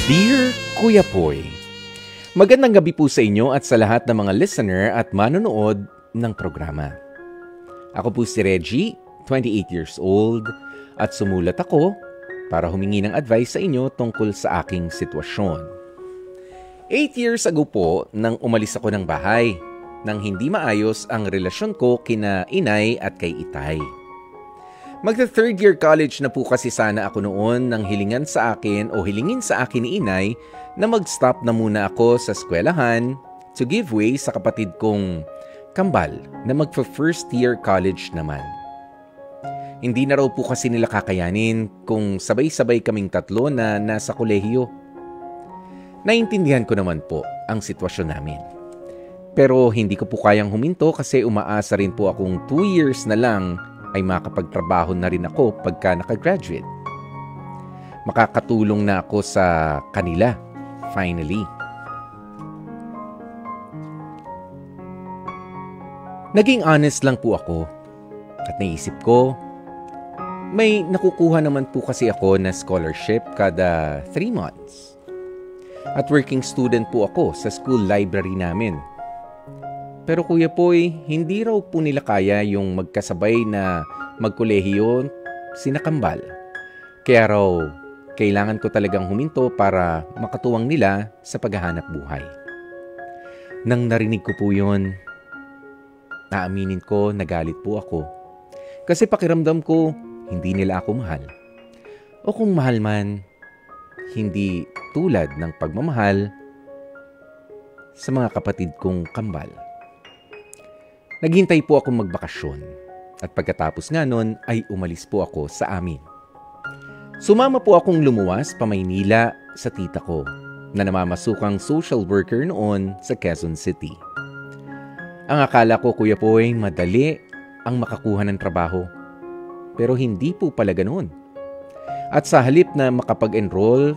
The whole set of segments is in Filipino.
Dear Kuya Poy, magandang gabi po sa inyo at sa lahat ng mga listener at manonood ng programa. Ako po si Reggie, 28 years old, at sumulat ako para humingi ng advice sa inyo tungkol sa aking sitwasyon. 8 years ago po nang umalis ako ng bahay nang hindi maayos ang relasyon ko kina inay at kay itay. Magta-third year college na po kasi sana ako noon nang hilingin sa akin ni inay na mag-stop na muna ako sa eskwelahan to give way sa kapatid kong kambal na magpa-first year college naman. Hindi na raw po kasi nila kakayanin kung sabay-sabay kaming tatlo na nasa kolehiyo. Naintindihan ko naman po ang sitwasyon namin. Pero hindi ko po kayang huminto kasi umaasa rin po akong 2 years na lang ay makapagtrabaho na rin ako pagka nakagraduate. Makakatulong na ako sa kanila, finally. Naging honest lang po ako at naisip ko, may nakukuha naman po kasi ako na scholarship kada 3 months. At working student po ako sa school library namin. Pero Kuya Poy, hindi raw po nila kaya yung magkasabay na magkolehiyo sinakambal. Kaya raw, kailangan ko talagang huminto para makatuwang nila sa paghahanap buhay. Nang narinig ko po yun, naaminin ko nagalit po ako. Kasi pakiramdam ko, hindi nila ako mahal. O kung mahal man, hindi tulad ng pagmamahal sa mga kapatid kong kambal. Naghintay po akong magbakasyon at pagkatapos nga nun ay umalis po ako sa amin. Sumama po akong lumuwas pa Maynila sa tita ko na namamasukang social worker noon sa Quezon City. Ang akala ko, Kuya Poy, madali ang makakuha ng trabaho. Pero hindi po pala ganoon. At sa halip na makapag-enroll,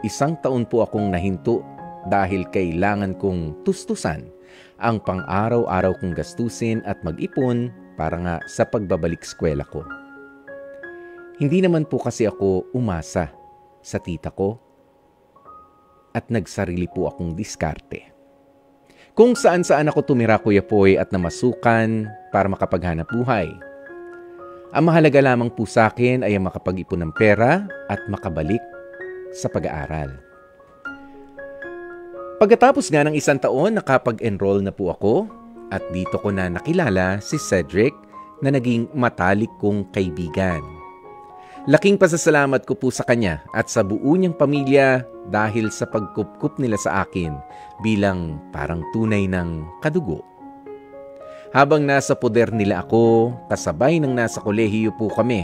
1 taon po akong nahinto dahil kailangan kong tustusan ang pang-araw-araw kong gastusin at mag-ipon para nga sa pagbabalik eskwela ko. Hindi naman po kasi ako umasa sa tita ko at nagsarili po akong diskarte. Kung saan-saan ako tumira, Kuya Poy, at namasukan para makapaghanap buhay. Ang mahalaga lamang po sa akin ay ang makapag-ipon ng pera at makabalik sa pag-aaral. Pagkatapos nga ng 1 taon, nakapag-enroll na po ako at dito ko na nakilala si Cedric na naging matalik kong kaibigan. Laking pasasalamat ko po sa kanya at sa buo niyang pamilya dahil sa pagkupkup nila sa akin bilang parang tunay ng kadugo. Habang nasa poder nila ako, kasabay ng nasa kolehiyo po kami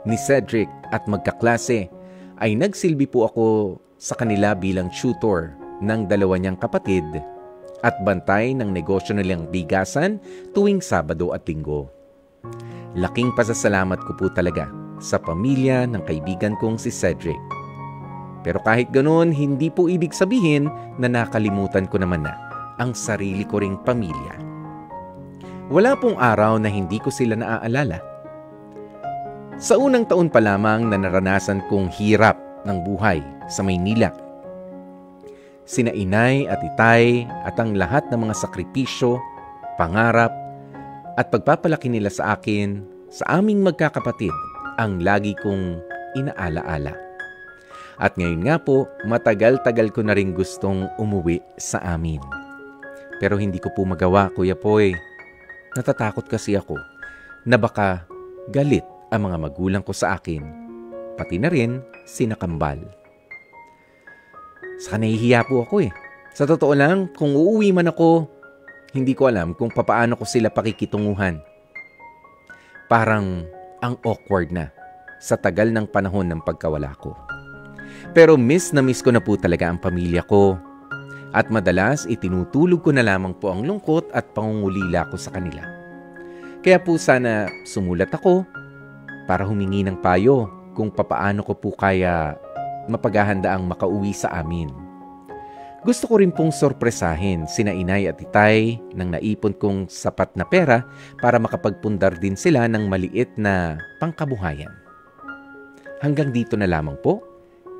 ni Cedric at magkaklase, ay nagsilbi po ako sa kanila bilang tutor ng 2 niyang kapatid at bantay ng negosyo nilang bigasan tuwing Sabado at Linggo. Laking pasasalamat ko po talaga sa pamilya ng kaibigan kong si Cedric. Pero kahit ganoon, hindi po ibig sabihin na nakalimutan ko naman na ang sarili ko ring pamilya. Wala pong araw na hindi ko sila naaalala. Sa unang taon pa lamang na naranasan kong hirap ng buhay sa Maynila, sina inay at itay at ang lahat ng mga sakripisyo, pangarap at pagpapalaki nila sa akin, sa aming magkakapatid, ang lagi kong inaalaala. At ngayon nga po, matagal-tagal ko na rin gustong umuwi sa amin. Pero hindi ko po magawa, Kuya Poy. Natatakot kasi ako na baka galit ang mga magulang ko sa akin, pati na rin sinakambal. Saka nahihiya po ako eh. Sa totoo lang, kung uuwi man ako, hindi ko alam kung papaano ko sila pakikitunguhan. Parang ang awkward na sa tagal ng panahon ng pagkawala ko. Pero miss na miss ko na po talaga ang pamilya ko. At madalas itinutulog ko na lamang po ang lungkot at pangungulila ko sa kanila. Kaya po sana sumulat ako para humingi ng payo kung papaano ko po kaya mapaghahandaang makauwi sa amin. Gusto ko rin pong sorpresahin sina inay at itay nang naipon kong sapat na pera para makapagpundar din sila ng maliit na pangkabuhayan. Hanggang dito na lamang po.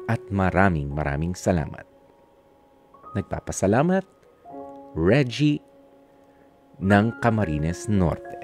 at maraming salamat. Nagpapasalamat, Reggie ng Camarines Norte.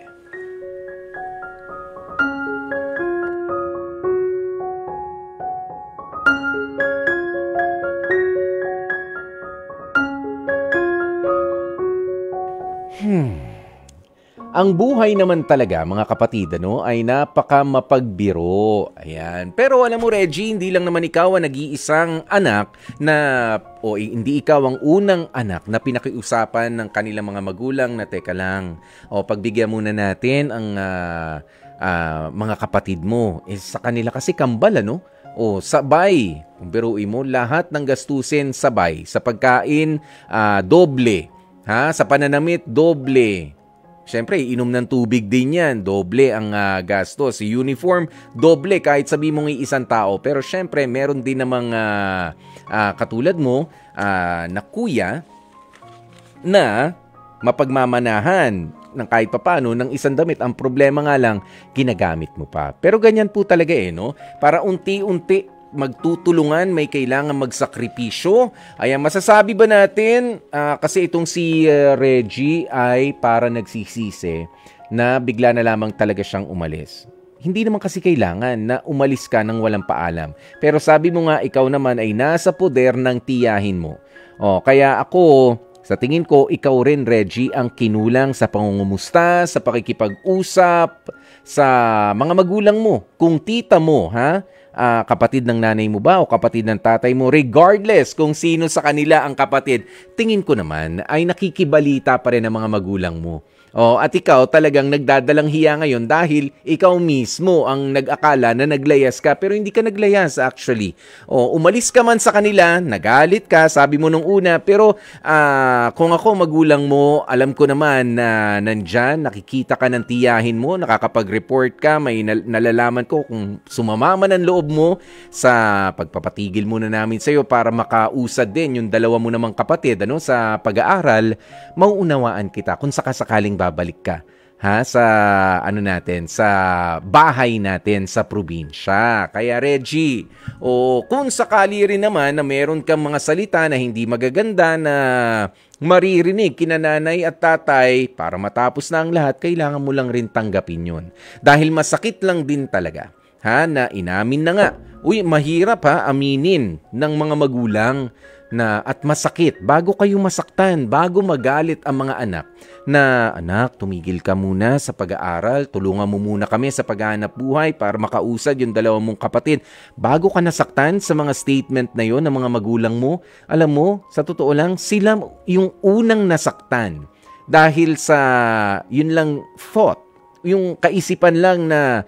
Ang buhay naman talaga, mga kapatid, ay napaka mapagbiro. Ayan. Pero alam mo, Reggie, hindi lang naman ikaw ang nag-iisang anak na, hindi ikaw ang unang anak na pinakiusapan ng kanilang mga magulang na teka lang. Pagbigyan muna natin ang mga kapatid mo. Sa kanila kasi kambal, sabay. Kung biruin mo, lahat ng gastusin sabay. Sa pagkain, doble. Sa pananamit, doble. Siyempre, inom ng tubig din yan. Doble ang gastos. Si uniform, doble kahit sabi mong isang tao. Pero siyempre, meron din namang katulad mo na kuya na mapagmamanahan ng kahit papano ng isang damit. Ang problema nga lang, ginagamit mo pa. Pero ganyan po talaga Para unti-unti magtutulungan, may kailangan magsakripisyo. Ayan, masasabi ba natin, kasi itong si Reggie ay para nagsisisi na bigla na lamang talaga siyang umalis. Hindi naman kasi kailangan na umalis ka nang walang paalam. Pero sabi mo nga, ikaw naman ay nasa poder ng tiyahin mo. Kaya ako, sa tingin ko, ikaw rin, Reggie, ang kinulang sa pangungumusta, sa pakikipag-usap, sa mga magulang mo. Kung tita mo, kapatid ng nanay mo ba o kapatid ng tatay mo, regardless kung sino sa kanila ang kapatid, tingin ko naman ay nakikibalita pa rin ang mga magulang mo. At ikaw talagang nagdadalang hiya ngayon dahil ikaw mismo ang nag-akala na naglayas ka pero hindi ka naglayas actually. Umalis ka man sa kanila, nagalit ka, sabi mo nung una, pero kung ako magulang mo, alam ko naman na nandyan, nakikita ka ng tiyahin mo, nakakapag-report ka, may nalalaman ko kung sumama man ang loob mo sa pagpapatigil muna namin sa iyo para makausad din yung dalawa mo namang kapatid sa pag-aaral, mauunawaan kita kung sakasakaling babalik ka sa sa bahay natin sa probinsya. Kaya Reggie, kung sakali rin naman na meron kang mga salita na hindi magaganda na maririnig kina nanay at tatay, para matapos na ang lahat, kailangan mo lang rin tanggapin yun. Dahil masakit lang din talaga na inamin na nga. Mahirap aminin ng mga magulang na at masakit bago kayo masaktan, bago magalit ang mga anak na, anak, tumigil ka muna sa pag-aaral, tulungan mo muna kami sa paghahanap buhay para makausad yung dalawa mong kapatid. Bago ka nasaktan sa mga statement na yon ng mga magulang mo, alam mo, sa totoo lang, sila yung unang nasaktan dahil sa yun lang thought, yung kaisipan lang na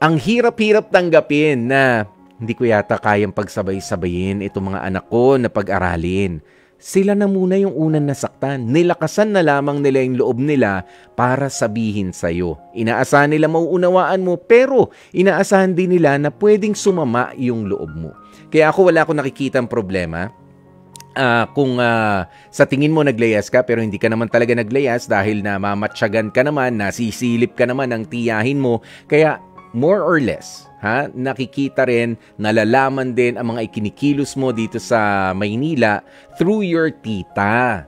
ang hirap-hirap tanggapin na hindi ko yata kayang pagsabay-sabayin itong mga anak ko na pag-aralin. Sila na muna yung unang nasaktan. Nilakasan na lamang nila yung loob nila para sabihin sa'yo. Inaasahan nila mauunawaan mo, pero inaasahan din nila na pwedeng sumama yung loob mo. Kaya wala akong nakikitang problema. Kung sa tingin mo naglayas ka pero hindi ka naman talaga naglayas dahil na mamatsyagan ka naman, nasisilip ka naman ng tiyahin mo. Kaya more or less, nakikita rin, nalalaman din ang mga ikinikilos mo dito sa Maynila through your tita.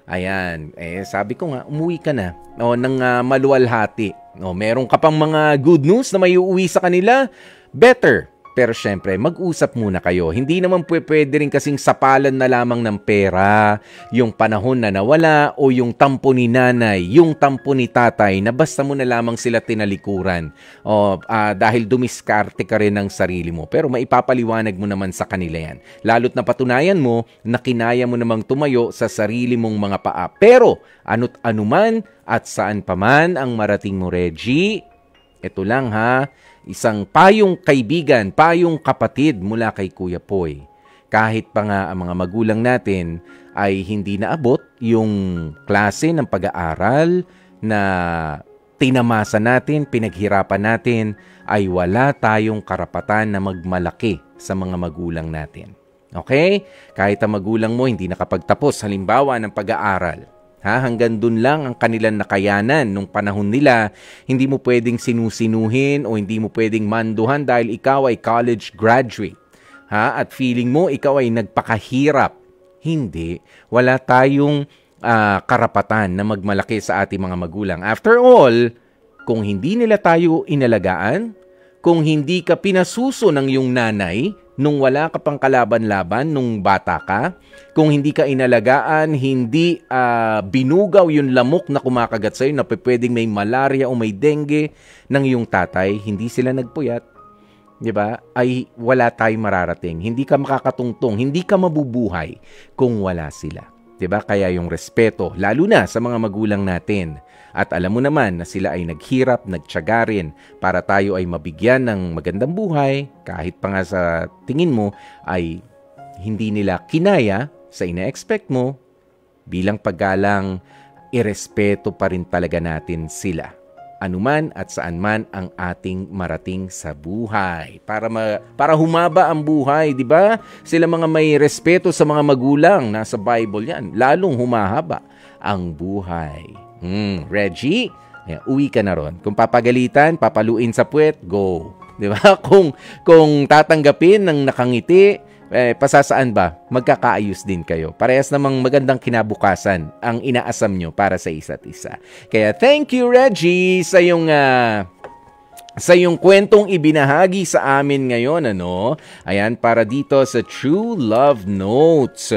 Ayan. Sabi ko nga, umuwi ka na ng maluwalhati. Meron ka pang mga good news na may uuwi sa kanila, better. Pero syempre, mag-usap muna kayo. Hindi naman pwede rin kasing sapalan na lamang ng pera, yung panahon na nawala, o yung tampo ni nanay, yung tampo ni tatay, na basta mo na lamang sila tinalikuran. Dahil dumiskarte ka rin ng sarili mo. Pero maipapaliwanag mo naman sa kanila yan. Lalo't napatunayan mo na kinaya mo namang tumayo sa sarili mong mga paa. Pero, ano't anuman at saan pa man ang marating mo, Reggie, ito lang isang payong kaibigan, payong kapatid mula kay Kuya Poy. Kahit pa nga ang mga magulang natin ay hindi naabot yung klase ng pag-aaral na tinamasa natin, pinaghirapan natin, ay wala tayong karapatan na magmalaki sa mga magulang natin. Okay? Kahit ang magulang mo hindi nakapagtapos halimbawa ng pag-aaral. Hanggang dun lang ang kanilang nakayanan nung panahon nila. Hindi mo pwedeng sinusinuhin o hindi mo pwedeng manduhan dahil ikaw ay college graduate. at feeling mo ikaw ay nagpakahirap. Hindi. Wala tayong karapatan na magmalaki sa ating mga magulang. After all, kung hindi nila tayo inalagaan, kung hindi ka pinasuso ng iyong nanay nung wala ka pang kalaban-laban nung bata ka, kung hindi ka inalagaan, hindi binugaw yung lamok na kumakagat sa'yo na pwedeng may malaria o may dengue ng iyong tatay, hindi sila nagpuyat, di ba? Ay wala tayong mararating. Hindi ka makakatungtong, hindi ka mabubuhay kung wala sila. Diba? Kaya yung respeto, lalo na sa mga magulang natin. At alam mo naman na sila ay naghirap, nagtiyaga rin para tayo ay mabigyan ng magandang buhay, kahit pa nga sa tingin mo ay hindi nila kinaya sa ina-expect mo, bilang paggalang, irespeto pa rin talaga natin sila. Anuman at saan man ang ating marating sa buhay. Para humaba ang buhay, di ba? Sila mga may respeto sa mga magulang, nasa Bible yan, lalong humahaba ang buhay. Reggie, uwi ka na ron. Kung papagalitan, papaluin sa puwet, go. Di ba? Kung tatanggapin ng nakangiti, pasasaan ba? Magkakaayos din kayo. Parehas namang magandang kinabukasan ang inaasam nyo para sa isa't isa. Kaya thank you, Reggie, sa yung kwentong ibinahagi sa amin ngayon, ano? Ayan, para dito sa True Love Notes.